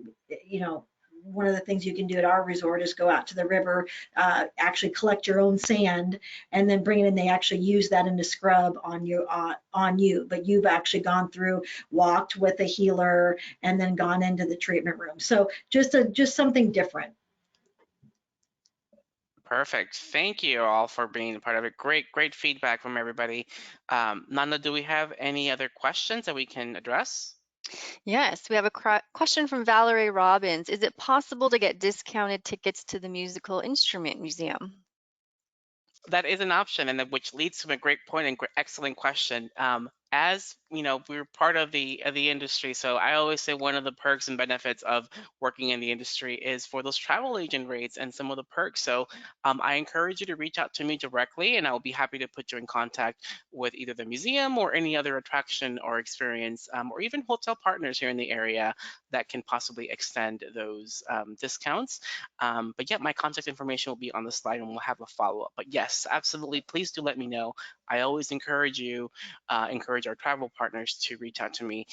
one of the things you can do at our resort is go out to the river, actually collect your own sand, and then bring it in. They actually use that in the scrub on you, but you've actually gone through, walked with a healer, and then gone into the treatment room. So just something different. Perfect. Thank you all for being a part of it. Great feedback from everybody. Nanda, do we have any other questions that we can address? Yes, we have a question from Valerie Robbins. Is it possible to get discounted tickets to the Musical Instrument Museum? That is an option, and which leads to a great point and excellent question. As we're part of the industry, so I always say one of the perks and benefits of working in the industry is for those travel agent rates and some of the perks. So I encourage you to reach out to me directly, and I'll be happy to put you in contact with either the museum or any other attraction or experience, or even hotel partners here in the area that can possibly extend those discounts. But yeah, my contact information will be on the slide, and we'll have a follow-up. But yes, absolutely, please do let me know. I always encourage our travel partners to reach out to me,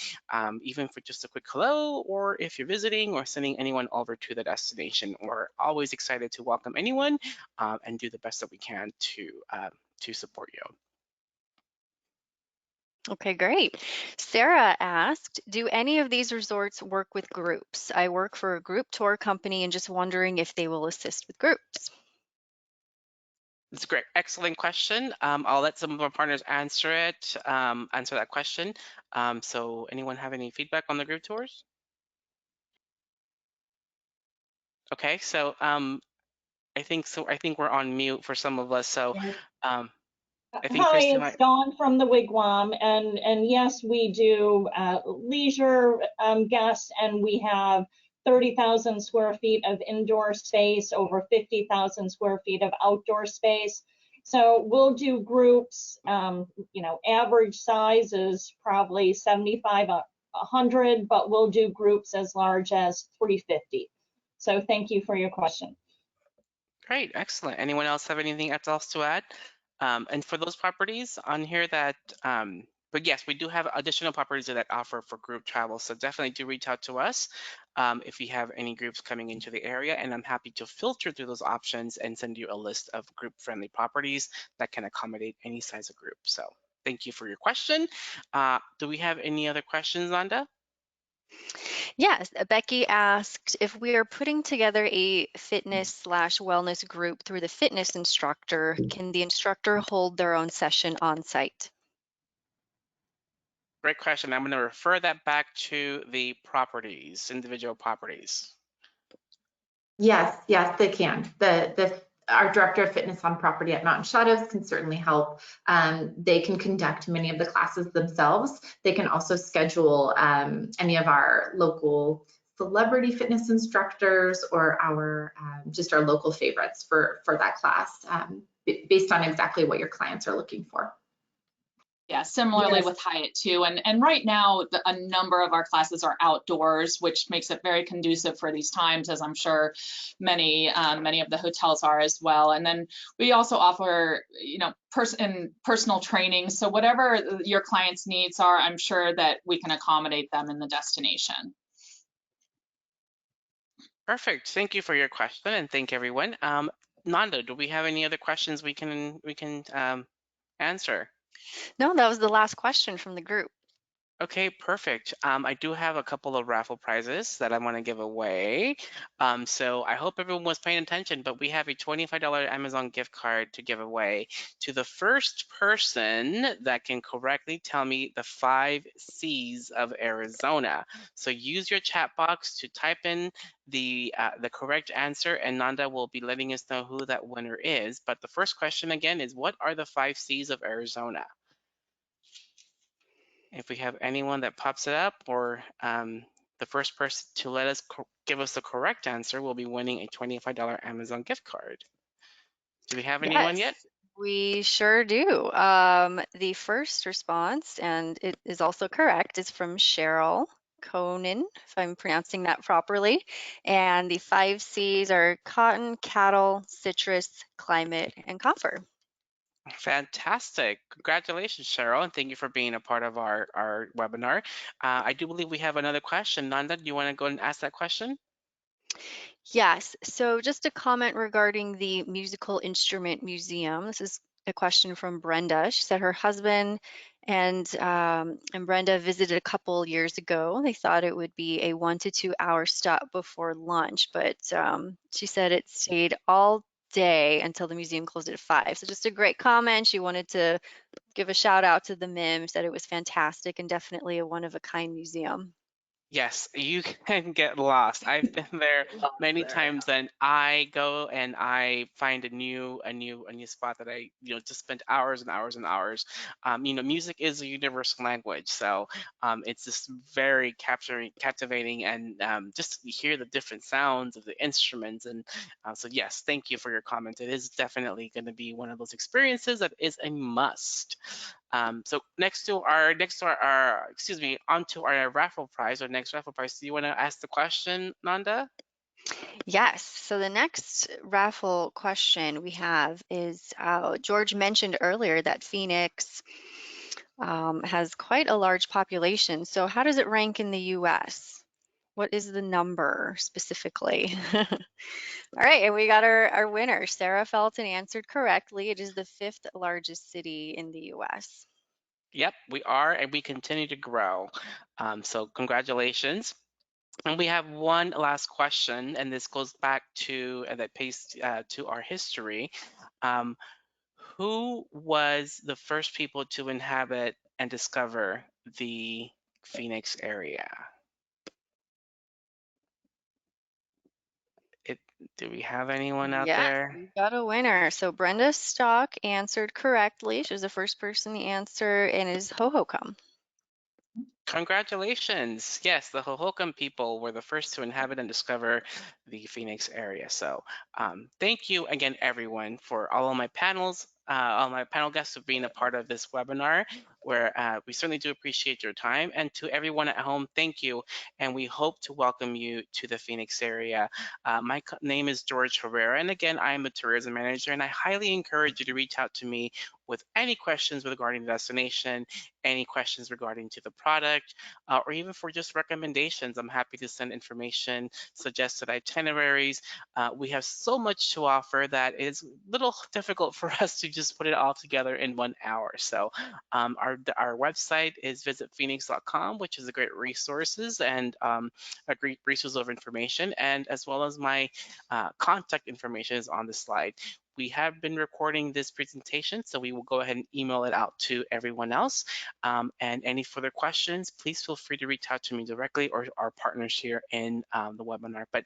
even for just a quick hello, or if you're visiting or sending anyone over to the destination. We're always excited to welcome anyone and do the best that we can to support you. Okay, great. Sarah asked, do any of these resorts work with groups? I work for a group tour company and just wondering if they will assist with groups. It's a great, excellent question. I'll let some of our partners answer that question. So anyone have any feedback on the group tours? Okay, so I think we're on mute for some of us. So I think Hi, Christy it's Dawn from the Wigwam, and yes, we do leisure guests, and we have 30,000 square feet of indoor space, over 50,000 square feet of outdoor space. So we'll do groups, average size is probably 75, 100, but we'll do groups as large as 350. So thank you for your question. Great, excellent. Anyone else have anything else to add? And for those properties on here that, but yes, we do have additional properties that offer for group travel. So definitely do reach out to us if you have any groups coming into the area, and I'm happy to filter through those options and send you a list of group-friendly properties that can accommodate any size of group. So thank you for your question. Do we have any other questions, Nanda? Yes, Becky asked if we are putting together a fitness/wellness group through the fitness instructor, can the instructor hold their own session on site? Great question. I'm going to refer that back to the individual properties. Yes, they can. Our director of fitness on property at Mountain Shadows can certainly help. They can conduct many of the classes themselves. They can also schedule any of our local celebrity fitness instructors or our just our local favorites for that class based on exactly what your clients are looking for. Yeah, similarly Yes. with Hyatt too. And right now, a number of our classes are outdoors, which makes it very conducive for these times, as I'm sure many of the hotels are as well. And then we also offer, personal training. So whatever your clients' needs are, I'm sure that we can accommodate them in the destination. Perfect. Thank you for your question, and thank everyone. Nanda, do we have any other questions we can answer? No, that was the last question from the group. Okay, perfect. I do have a couple of raffle prizes that I want to give away. So I hope everyone was paying attention, but we have a $25 Amazon gift card to give away to the first person that can correctly tell me the 5 C's of Arizona. So use your chat box to type in the correct answer, and Nanda will be letting us know who that winner is. But the first question again is, what are the 5 C's of Arizona? If we have anyone that pops it up, or the first person to let us give us the correct answer will be winning a $25 Amazon gift card. Do we have anyone Yes, yet? we sure do. The first response, and it is also correct, is from Cheryl Conan, if I'm pronouncing that properly. And the 5 C's are cotton, cattle, citrus, climate, and copper. Fantastic. Congratulations, Cheryl, and thank you for being a part of our webinar. I do believe we have another question. Nanda, do you want to go and ask that question? Yes, so just a comment regarding the Musical Instrument Museum. This is a question from Brenda. She said her husband and Brenda visited a couple years ago. They thought it would be a 1 to 2 hour stop before lunch, but she said it stayed all day until the museum closed at 5. So just a great comment. She wanted to give a shout out to the MIM, said it was fantastic and definitely a one of a kind museum. Yes, you can get lost. I've been there Lots many there, yeah. times, and I go and I find a new spot that I just spend hours and hours and hours. Music is a universal language, so it's just very captivating, and just to hear the different sounds of the instruments. And so yes, thank you for your comment. It is definitely going to be one of those experiences that is a must. So onto our raffle prize, our next raffle prize. Do you want to ask the question, Nanda? Yes. So the next raffle question we have is George mentioned earlier that Phoenix has quite a large population. So how does it rank in the US? What is the number specifically? All right, and we got our winner. Sarah Felton answered correctly. It is the 5th largest city in the US. Yep, we are, and we continue to grow. So congratulations. And we have one last question, and this goes back to that pays to our history. Um, who was the first people to inhabit and discover the Phoenix area? Do we have anyone out Yes, there? we got a winner. So Brenda Stock answered correctly. She was the first person to answer, and it is Hohokam. Congratulations. Yes, the Hohokam people were the first to inhabit and discover the Phoenix area. So thank you again, everyone, for all my panel guests for being a part of this webinar, where we certainly do appreciate your time. And to everyone at home, thank you. And we hope to welcome you to the Phoenix area. My name is George Herrera. And again, I am a tourism manager, and I highly encourage you to reach out to me with any questions regarding the destination, any questions regarding to the product, or even for just recommendations. I'm happy to send information, suggested itineraries. We have so much to offer that it is a little difficult for us to just put it all together in 1 hour. So our website is visitphoenix.com, which is a great resources and a great resource of information, and as well as my contact information is on the slide. We have been recording this presentation, so we will go ahead and email it out to everyone else. And any further questions, please feel free to reach out to me directly or our partners here in the webinar. But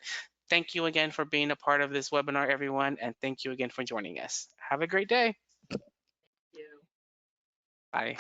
thank you again for being a part of this webinar, everyone, and thank you again for joining us. Have a great day. You. Bye.